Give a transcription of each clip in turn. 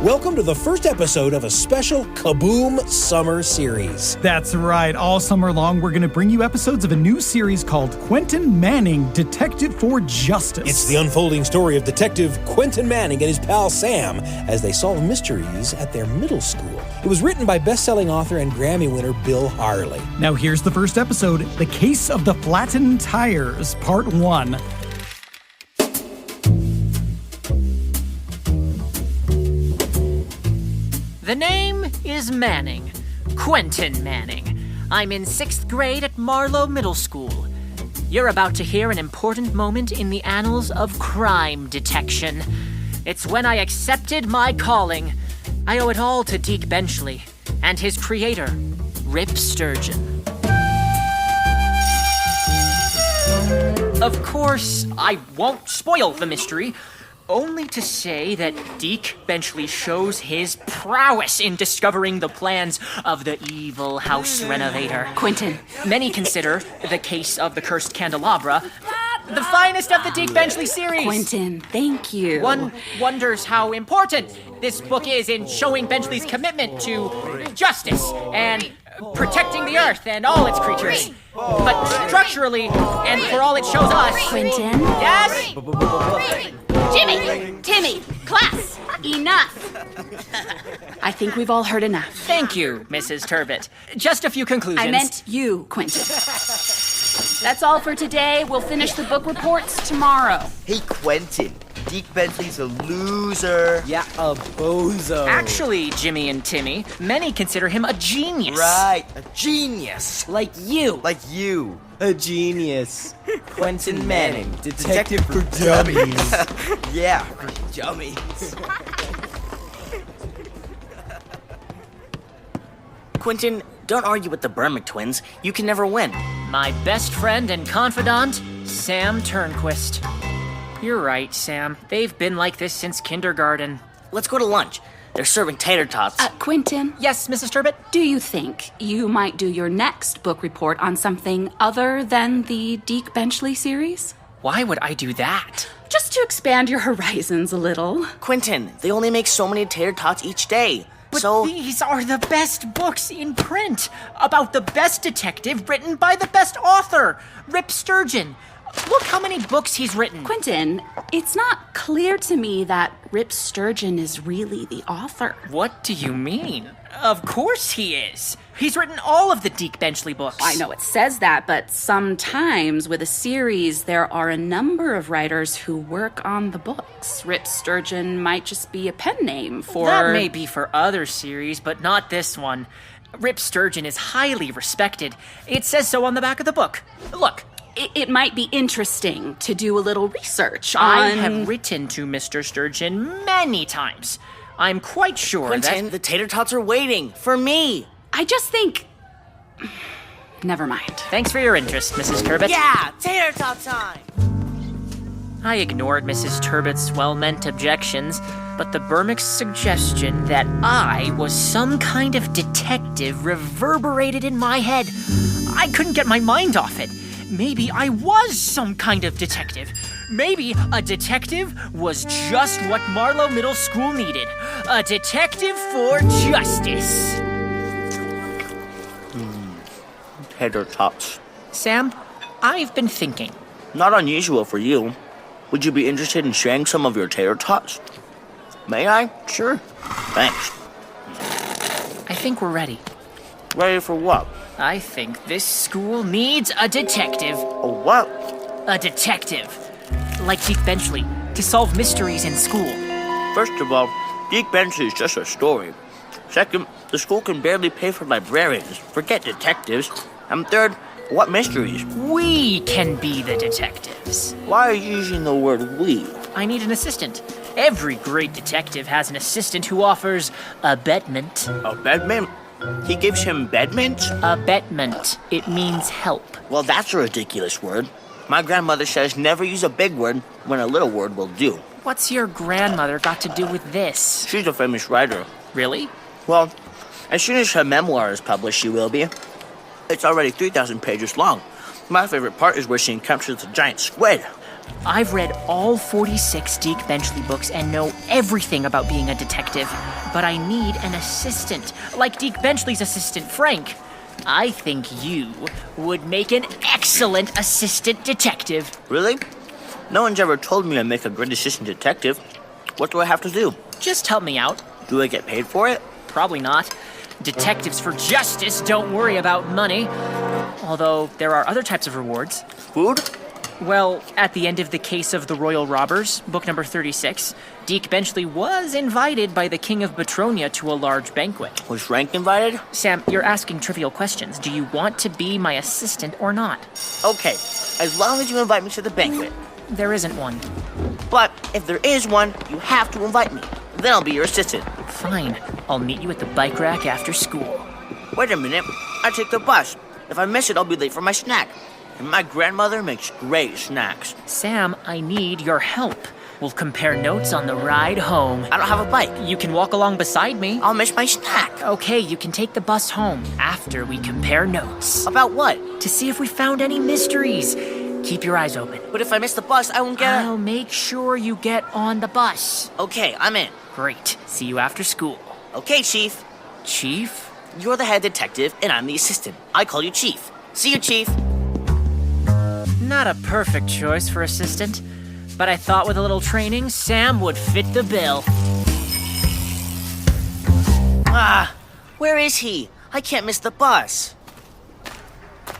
Welcome to the first episode of a special Kaboom summer series. That's right. All summer long, we're going to bring you episodes of a new series called Quentin Manning, Detective for Justice. It's the unfolding story of Detective Quentin Manning and his pal Sam as they solve mysteries at their middle school. It was written by best-selling author and Grammy winner Bill Harley. Now here's the first episode, The Case of the Flattened Tires, Part 1. The name is Manning. Quentin Manning. I'm in 6th grade at Marlow Middle School. You're about to hear an important moment in the annals of crime detection. It's when I accepted my calling. I owe it all to Deke Benchley and his creator, Rip Sturgeon. Of course, I won't spoil the mystery. Only to say that Deke Benchley shows his prowess in discovering the plans of the evil house renovator. Quentin. Many consider the case of the cursed candelabra the finest of the Deke Benchley series. Quentin, thank you. One wonders how important this book is in showing Benchley's commitment to justice and protecting the earth and all its creatures. But structurally, and for all it shows us... Quentin? Yes? Jimmy! Timmy! Class! Enough! I think we've all heard enough. Thank you, Mrs. Turbot. Just a few conclusions. I meant you, Quentin. That's all for today. We'll finish the book reports tomorrow. Hey, Quentin. Deke Benchley's a loser. Yeah, a bozo. Actually, Jimmy and Timmy, many consider him a genius. Right, a genius. Like you. Like you. A genius. Quentin Manning, Detective for Dummies. Yeah, dummies. Quentin, don't argue with the Bermick twins. You can never win. My best friend and confidant, Sam Turnquist. You're right, Sam. They've been like this since kindergarten. Let's go to lunch. They're serving tater tots. Quentin? Yes, Mrs. Turbot? Do you think you might do your next book report on something other than the Deke Benchley series? Why would I do that? Just to expand your horizons a little. Quentin, they only make so many tater tots each day. But these are the best books in print about the best detective written by the best author, Rip Sturgeon. Look how many books he's written. Quentin, it's not clear to me that Rip Sturgeon is really the author. What do you mean? Of course he is. He's written all of the Deke Benchley books. I know it says that, but sometimes with a series, there are a number of writers who work on the books. Rip Sturgeon might just be a pen name for... That may be for other series, but not this one. Rip Sturgeon is highly respected. It says so on the back of the book. Look. It might be interesting to do a little research on... I have written to Mr. Sturgeon many times. I'm quite sure Quentin, the tater tots are waiting for me. I just think... Never mind. Thanks for your interest, Mrs. Turbot. Yeah, tater tot time. I ignored Mrs. Turbot's well-meant objections, but the Bermick's suggestion that I was some kind of detective reverberated in my head. I couldn't get my mind off it. Maybe I was some kind of detective. Maybe a detective was just what Marlow Middle School needed. A detective for justice. Tater tots. Sam, I've been thinking. Not unusual for you. Would you be interested in sharing some of your tater tots? May I? Sure. Thanks. I think we're ready. Ready for what? I think this school needs a detective. A what? A detective. Like Deke Benchley, to solve mysteries in school. First of all, Deke Benchley is just a story. Second, the school can barely pay for librarians. Forget detectives. And third, what mysteries? We can be the detectives. Why are you using the word we? I need an assistant. Every great detective has an assistant who offers abetment. Abetment? He gives him bedment? Abetment. It means help. Well, that's a ridiculous word. My grandmother says never use a big word when a little word will do. What's your grandmother got to do with this? She's a famous writer. Really? Well, as soon as her memoir is published, she will be. It's already 3,000 pages long. My favorite part is where she encounters the giant squid. I've read all 46 Deke Benchley books and know everything about being a detective, but I need an assistant, like Deke Benchley's assistant, Frank. I think you would make an excellent assistant detective. Really? No one's ever told me I'd make a great assistant detective. What do I have to do? Just help me out. Do I get paid for it? Probably not. Detectives for justice don't worry about money. Although there are other types of rewards. Food? Well, at the end of the case of the Royal Robbers, book number 36, Deke Benchley was invited by the King of Batronia to a large banquet. Was Frank invited? Sam, you're asking trivial questions. Do you want to be my assistant or not? Okay, as long as you invite me to the banquet. There isn't one. But if there is one, you have to invite me. Then I'll be your assistant. Fine. I'll meet you at the bike rack after school. Wait a minute. I take the bus. If I miss it, I'll be late for my snack. And my grandmother makes great snacks. Sam, I need your help. We'll compare notes on the ride home. I don't have a bike. You can walk along beside me. I'll miss my snack. Okay, you can take the bus home after we compare notes. About what? To see if we found any mysteries. Keep your eyes open. But if I miss the bus, I won't get I'll make sure you get on the bus. Okay, I'm in. Great. See you after school. Okay, Chief. Chief? You're the head detective, and I'm the assistant. I call you Chief. See you, Chief. Not a perfect choice for assistant, but I thought with a little training, Sam would fit the bill. Where is he? I can't miss the bus.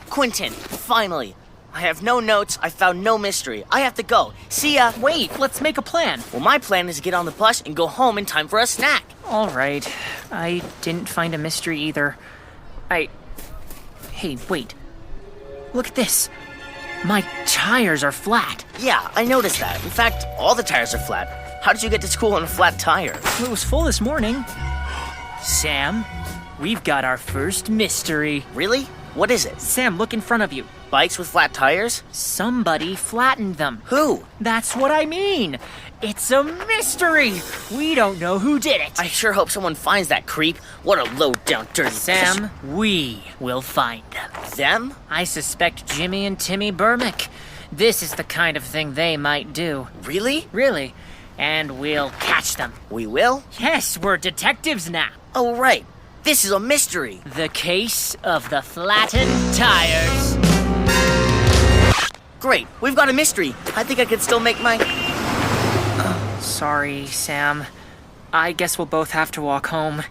Quentin, finally. I have no notes, I found no mystery. I have to go. See ya. Wait, let's make a plan. Well, my plan is to get on the bus and go home in time for a snack. All right. I didn't find a mystery either. Hey, wait. Look at this. My tires are flat. Yeah, I noticed that. In fact, all the tires are flat. How did you get to school on a flat tire? It was full this morning. Sam, we've got our first mystery. Really? What is it? Sam, look in front of you. Bikes with flat tires? Somebody flattened them. Who? That's what I mean. It's a mystery. We don't know who did it. I sure hope someone finds that creep. What a low-down dirty... Sam, we will find them. Them? I suspect Jimmy and Timmy Bermick. This is the kind of thing they might do. Really? Really. And we'll catch them. We will? Yes, we're detectives now. Oh, right. This is a mystery. The case of the flattened tires. Great, we've got a mystery. I think I could still make my... Sorry, Sam. I guess we'll both have to walk home.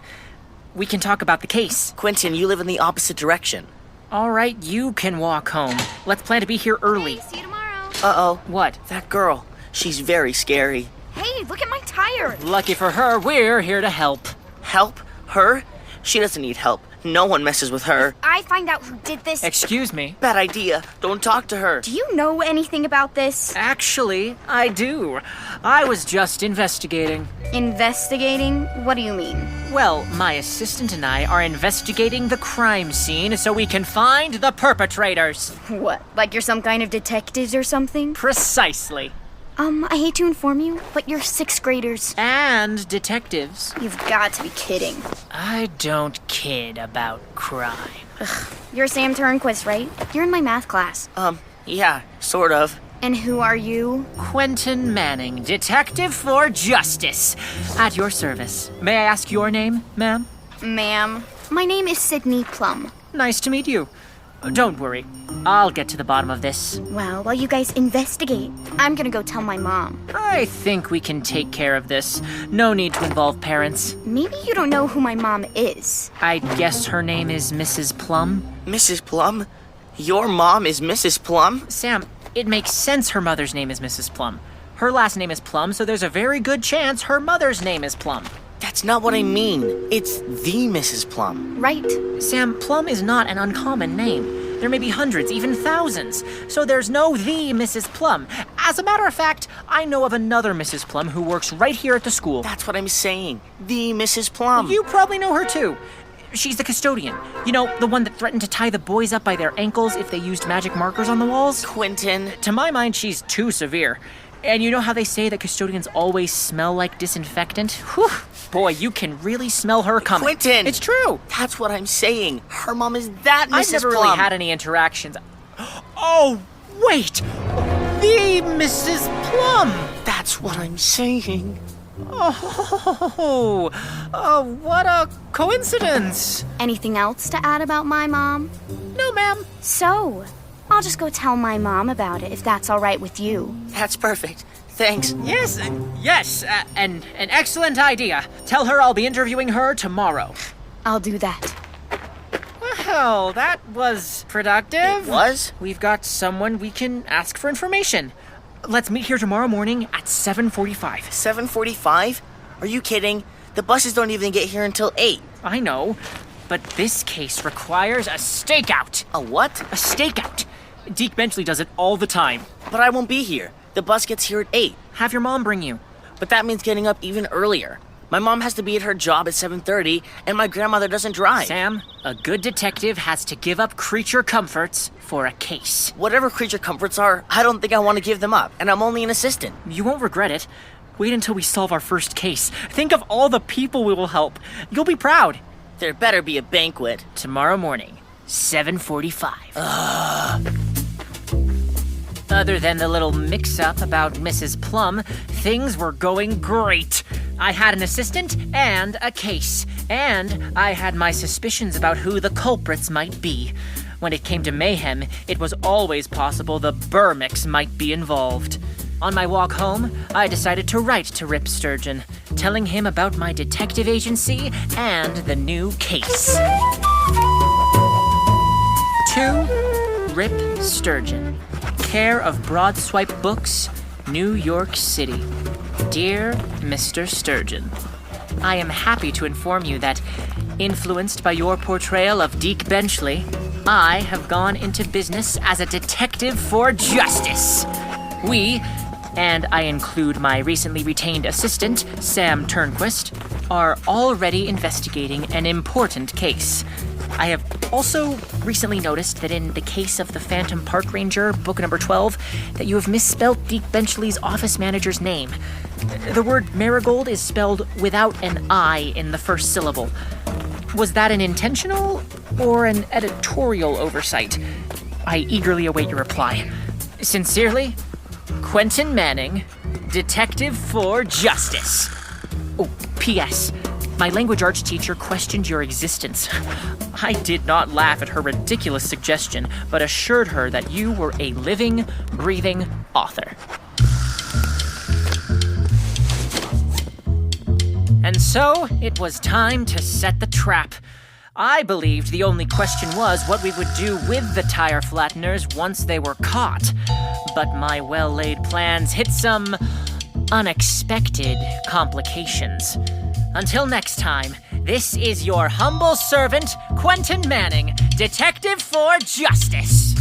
We can talk about the case. Quentin, you live in the opposite direction. All right, you can walk home. Let's plan to be here early. Hey, see you tomorrow. Uh-oh. What? That girl. She's very scary. Hey, look at my tire. Lucky for her, we're here to help. Help? Her? She doesn't need help. No one messes with her. I find out who did this. Excuse me. Bad idea. Don't talk to her. Do you know anything about this? Actually, I do. I was just investigating. Investigating? What do you mean? Well, my assistant and I are investigating the crime scene so we can find the perpetrators. What? Like you're some kind of detectives or something? Precisely. I hate to inform you, but you're 6th graders. And detectives. You've got to be kidding. I don't kid about crime. You're Sam Turnquist, right? You're in my math class. Yeah, sort of. And who are you? Quentin Manning, detective for justice. At your service. May I ask your name, ma'am? Ma'am, my name is Sydney Plum. Nice to meet you. Don't worry. I'll get to the bottom of this. Well, while you guys investigate, I'm gonna go tell my mom. I think we can take care of this. No need to involve parents. Maybe you don't know who my mom is. I guess her name is Mrs. Plum? Mrs. Plum? Your mom is Mrs. Plum? Sam, it makes sense her mother's name is Mrs. Plum. Her last name is Plum, so there's a very good chance her mother's name is Plum. That's not what I mean. It's the Mrs. Plum. Right. Sam, Plum is not an uncommon name. There may be hundreds, even thousands. So there's no the Mrs. Plum. As a matter of fact, I know of another Mrs. Plum who works right here at the school. That's what I'm saying. The Mrs. Plum. You probably know her too. She's the custodian. You know, the one that threatened to tie the boys up by their ankles if they used magic markers on the walls? Quentin. To my mind, she's too severe. And you know how they say that custodians always smell like disinfectant? Whew. Boy, you can really smell her coming. Quentin! It's true. That's what I'm saying. Her mom is that Mrs. I've never Plum. really had any interactions. Oh, wait! The Mrs. Plum! That's what I'm saying. Oh, what a coincidence. Anything else to add about my mom? No, ma'am. So, I'll just go tell my mom about it if that's all right with you. That's perfect. Thanks. Yes, an excellent idea. Tell her I'll be interviewing her tomorrow. I'll do that. Well, that was productive. It was? We've got someone we can ask for information. Let's meet here tomorrow morning at 7:45. 7:45? Are you kidding? The buses don't even get here until 8. I know, but this case requires a stakeout. A what? A stakeout. Deke Benchley does it all the time. But I won't be here. The bus gets here at 8. Have your mom bring you. But that means getting up even earlier. My mom has to be at her job at 7:30, and my grandmother doesn't drive. Sam, a good detective has to give up creature comforts for a case. Whatever creature comforts are, I don't think I want to give them up, and I'm only an assistant. You won't regret it. Wait until we solve our first case. Think of all the people we will help. You'll be proud. There better be a banquet. Tomorrow morning, 7:45. Other than the little mix-up about Mrs. Plum, things were going great. I had an assistant and a case, and I had my suspicions about who the culprits might be. When it came to mayhem, it was always possible the Bermicks might be involved. On my walk home, I decided to write to Rip Sturgeon, telling him about my detective agency and the new case. To Rip Sturgeon, care of Broadswipe Books, New York City. Dear Mr. Sturgeon, I am happy to inform you that, influenced by your portrayal of Deke Benchley, I have gone into business as a detective for justice. We, and I include my recently retained assistant, Sam Turnquist, are already investigating an important case. I have also recently noticed that in the case of the Phantom Park Ranger, book number 12, that you have misspelled Deke Benchley's office manager's name. The word marigold is spelled without an I in the first syllable. Was that an intentional or an editorial oversight? I eagerly await your reply. Sincerely, Quentin Manning, Detective for Justice. Oh, P.S. My language arts teacher questioned your existence. I did not laugh at her ridiculous suggestion, but assured her that you were a living, breathing author. And so, it was time to set the trap. I believed the only question was what we would do with the tire flatteners once they were caught. But my well-laid plans hit some unexpected complications. Until next time, this is your humble servant, Quentin Manning, Detective for Justice.